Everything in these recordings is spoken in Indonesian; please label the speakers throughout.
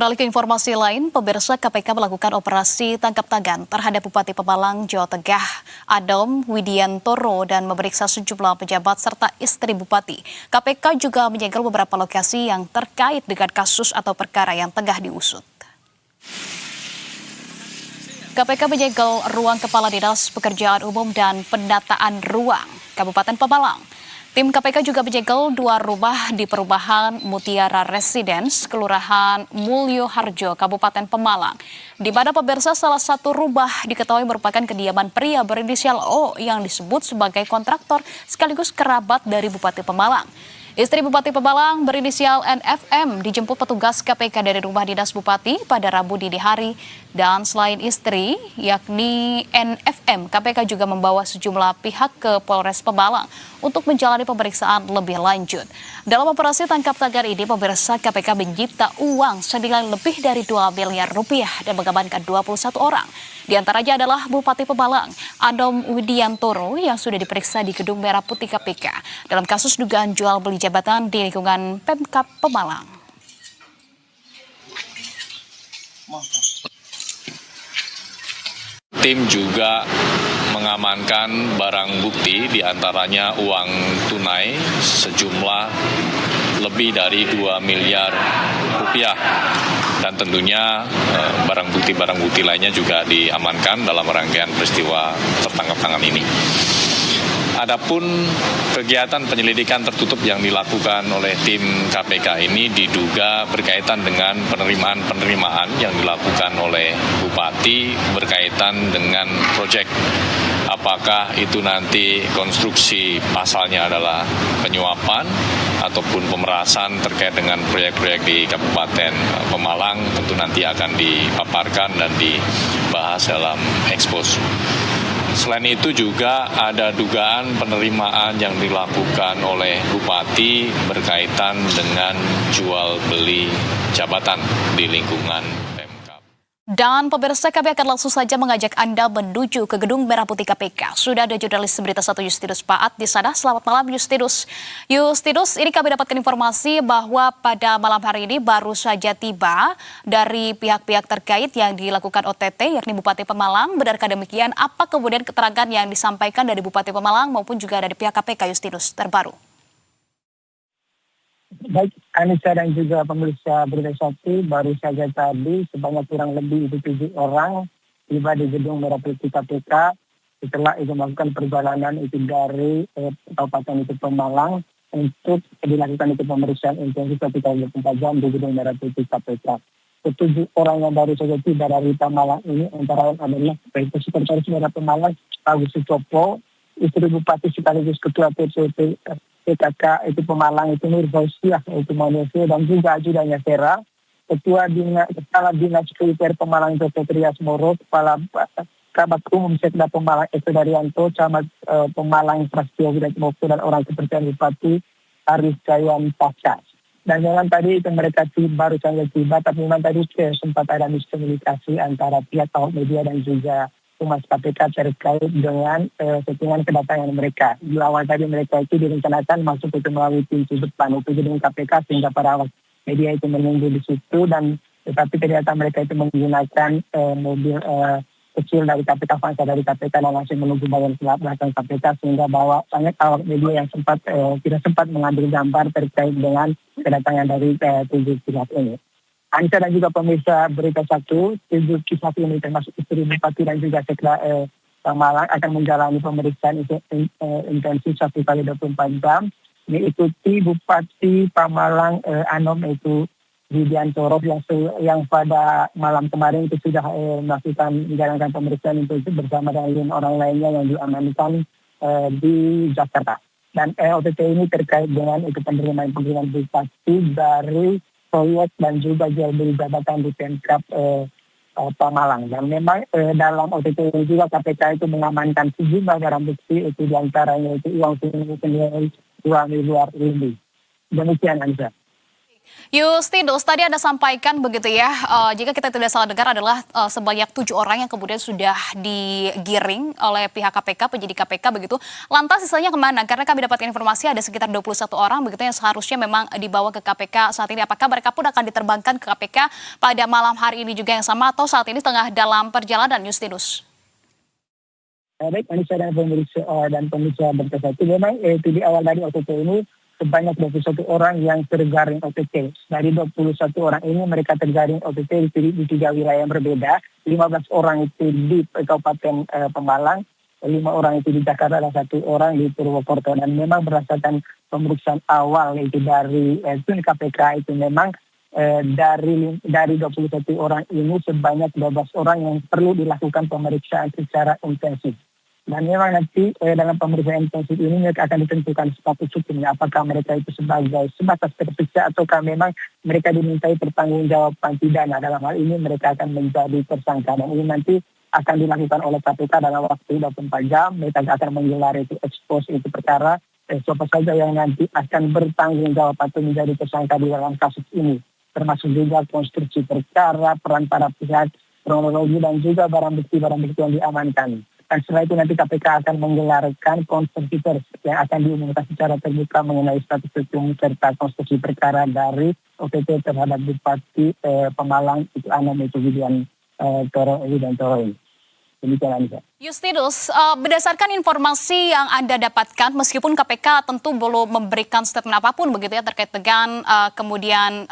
Speaker 1: Beralih ke informasi lain, pemirsa KPK melakukan operasi tangkap tangan terhadap Bupati Pemalang, Jawa Tengah, Adom Widiantoro dan memeriksa sejumlah pejabat serta istri Bupati. KPK juga menyegel beberapa lokasi yang terkait dengan kasus atau perkara yang tengah diusut. KPK menyegel ruang Kepala Dinas Pekerjaan Umum dan Pendataan Ruang Kabupaten Pemalang. Tim KPK juga menyegel 2 rumah di perumahan Mutiara Residence, Kelurahan Mulyo Harjo, Kabupaten Pemalang. Di mana pemirsa salah satu rumah diketahui merupakan kediaman pria berinisial O yang disebut sebagai kontraktor sekaligus kerabat dari Bupati Pemalang. Istri Bupati Pemalang berinisial NFM dijemput petugas KPK dari rumah dinas Bupati pada Rabu dini hari. Dan selain istri, yakni NFM, KPK juga membawa sejumlah pihak ke Polres Pemalang untuk menjalani pemeriksaan lebih lanjut. Dalam operasi tangkap tangan ini, pemirsa KPK menyita uang senilai lebih dari 2 miliar rupiah dan mengamankan 21 orang. Di antaranya adalah Bupati Pemalang, Adom Widiantoro yang sudah diperiksa di Gedung Merah Putih KPK dalam kasus dugaan jual beli jabatan di lingkungan Pemkab Pemalang.
Speaker 2: Tim juga mengamankan barang bukti, diantaranya uang tunai sejumlah lebih dari 2 miliar rupiah. Dan tentunya barang bukti lainnya juga diamankan dalam rangkaian peristiwa tertangkap tangan ini. Adapun kegiatan penyelidikan tertutup yang dilakukan oleh tim KPK ini diduga berkaitan dengan penerimaan yang dilakukan oleh Bupati berkaitan dengan proyek. Apakah itu nanti konstruksi pasalnya adalah penyuapan ataupun pemerasan terkait dengan proyek-proyek di Kabupaten Pemalang, tentu nanti akan dipaparkan dan dibahas dalam ekspos. Selain itu juga ada dugaan penerimaan yang dilakukan oleh Bupati berkaitan dengan jual beli jabatan di lingkungan Pemkab.
Speaker 1: Dan pemirsa, kami akan langsung saja mengajak Anda menuju ke Gedung Merah Putih KPK. Sudah ada jurnalis Berita 1 Justinus Paat di sana. Selamat malam Justinus. Justinus, ini kami dapatkan informasi bahwa pada malam hari ini baru saja tiba dari pihak-pihak terkait yang dilakukan OTT, yakni Bupati Pemalang. Benarkah demikian? Apa kemudian keterangan yang disampaikan dari Bupati Pemalang maupun juga dari pihak KPK, Justinus, terbaru?
Speaker 3: Baik, Anissa dan juga pemirsa Berita 1, baru saja tadi sebanyak kurang lebih 7 orang tiba di Gedung Merah Putih KPK setelah itu melakukan perjalanan itu dari Kabupaten itu Pemalang untuk dilakukan itu pemeriksaan intensif ketika 24 jam di Gedung Merah Putih KPK. 7 orang yang baru saja tiba dari Pemalang ini antara lain adalah Sekretaris Daerah Pemalang Agus Sutopo, istri Bupati sekaligus Ketua PKK itu Pemalang itu Nur Fauziah itu Manusia, dan juga ajudannya Vera, Kepala Dinas Pupr Pemalang itu Petrias Moro, Kepala Kabak Umum Sekda Pemalang itu Daryanto, Camat Pemalang Prastio Wiratmoko, dan orang kepercayaan Bupati Aris Kaywan Pasca. Dan memang tadi itu mereka baru saja tiba, tapi memang tadi sempat ada miskomunikasi antara pihak awak media dan juga Humas KPK terkait dengan settingan kedatangan mereka. Di awal tadi mereka itu direncanakan masuk itu melalui pintu depan itu gedung KPK sehingga para awak media itu menunggu di situ, dan tetapi ternyata mereka itu menggunakan mobil kecil dari KPK, Avanza dari KPK, dan langsung menuju bagian belakang KPK sehingga bahwa banyak awak media yang tidak sempat mengambil gambar terkait dengan kedatangan dari 7 pihak ini. Anissa dan juga pemirsa Berita 1, 7 kisah ini termasuk istri Bupati dan juga Sekda Pemalang akan menjalani pemeriksaan intensif 1 kali 24 jam. Diikuti Bupati Pemalang Anom itu Widiantoro yang pada malam kemarin itu sudah menjalankan pemeriksaan intensif bersama dengan 5 orang lainnya yang diamankan di Jakarta. Dan OTT ini terkait dengan itu penerimaan Bupati dari proyek dan juga jual beli jabatan di Pemkab Pemalang. Dan memang dalam OTT ini juga KPK itu mengamankan sejumlah barang bukti, itu diantaranya itu uang senilai 2 miliar lebih. Demikian, Anissa.
Speaker 1: Justinus, tadi Anda sampaikan begitu ya, jika kita tidak salah dengar adalah sebanyak 7 orang yang kemudian sudah digiring oleh pihak KPK, penyidik KPK begitu. Lantas sisanya kemana? Karena kami dapatkan informasi ada sekitar 21 orang begitu yang seharusnya memang dibawa ke KPK saat ini. Apakah mereka pun akan diterbangkan ke KPK pada malam hari ini juga yang sama atau saat ini tengah dalam perjalanan, Justinus?
Speaker 3: Baik, Anissa dan pemirsa Berkesatu, memang di awal dari OTT ini sebanyak 21 orang yang terjaring OTT. Dari 21 orang ini mereka terjaring OTT di 3 wilayah yang berbeda. 15 orang itu di Kabupaten Pemalang, 5 orang itu di Jakarta dan 1 orang di Purwokerto. Dan memang berdasarkan pemeriksaan awal itu dari tim KPK itu memang dari 21 orang ini sebanyak 12 orang yang perlu dilakukan pemeriksaan secara intensif. Dan memang nanti dalam pemeriksaan intensif ini mereka akan ditentukan status hukumnya. Apakah mereka itu sebagai sebatas terperiksa ataukah memang mereka dimintai pertanggungjawaban pidana. Dalam hal ini mereka akan menjadi tersangka. Dan ini nanti akan dilakukan oleh KPK dalam waktu 24 jam. Mereka akan menggelar itu ekspos itu perkara. Siapa saja yang nanti akan bertanggung jawab atau menjadi tersangka di dalam kasus ini. Termasuk juga konstruksi perkara, peran para pihak, kronologi dan juga barang bukti yang diamankan. Dan setelah itu nanti KPK akan menggelarkan konferensi pers yang akan diumumkan secara terbuka mengenai status hukum serta konstruksi perkara dari OTT terhadap Bupati Pemalang itu Anam itu Widian Toro ini. Demikian Anissa.
Speaker 1: Justinus, berdasarkan informasi yang Anda dapatkan, meskipun KPK tentu belum memberikan statement apapun begitu ya terkait dengan kemudian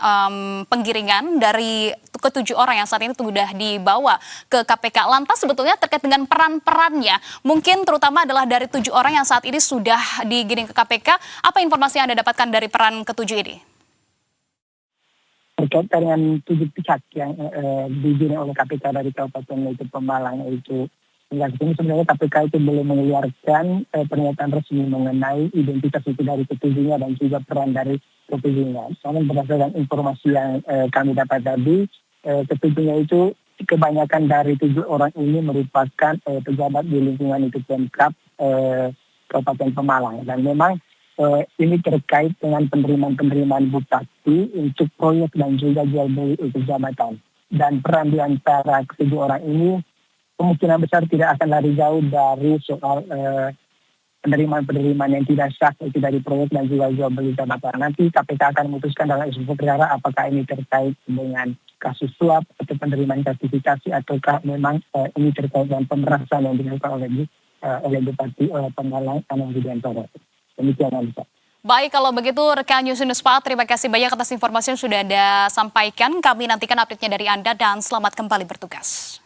Speaker 1: penggiringan dari ke-7 orang yang saat ini sudah dibawa ke KPK. Lantas sebetulnya terkait dengan peran-perannya, mungkin terutama adalah dari 7 orang yang saat ini sudah digiring ke KPK, apa informasi yang Anda dapatkan dari peran ke-7 ini?
Speaker 3: Terkait dengan 7 pihak yang digiring oleh KPK dari Kabupaten itu Pemalang itu hingga kini sebenarnya KPK itu belum mengeluarkan pernyataan resmi mengenai identitas itu dari ketujuhnya dan juga peran dari ketujuhnya. Soalnya berdasarkan informasi yang kami dapat tadi, ketujuhnya itu kebanyakan dari 7 orang ini merupakan pejabat di lingkungan itu Pemkab Kabupaten Pemalang. Dan memang ini terkait dengan penerimaan bupati untuk proyek dan juga jual beli itu jabatan. Dan peran di antara ke-7 orang ini kemungkinan besar tidak akan lari jauh dari soal penerimaan yang tidak sah itu dari proyek dan juga jual beli jabatan. Nanti KPK akan memutuskan dalam isu perkara apakah ini terkait dengan kasus suap atau penerimaan gratifikasi ataukah memang ini terkait dengan pemerasan yang dilakukan oleh Bupati Pemalang Anam Widiantoro. Demikian Anissa.
Speaker 1: Baik, kalau begitu rekan Justinus Pak, terima kasih banyak atas informasi yang sudah Anda sampaikan. Kami nantikan update-nya dari Anda dan selamat kembali bertugas.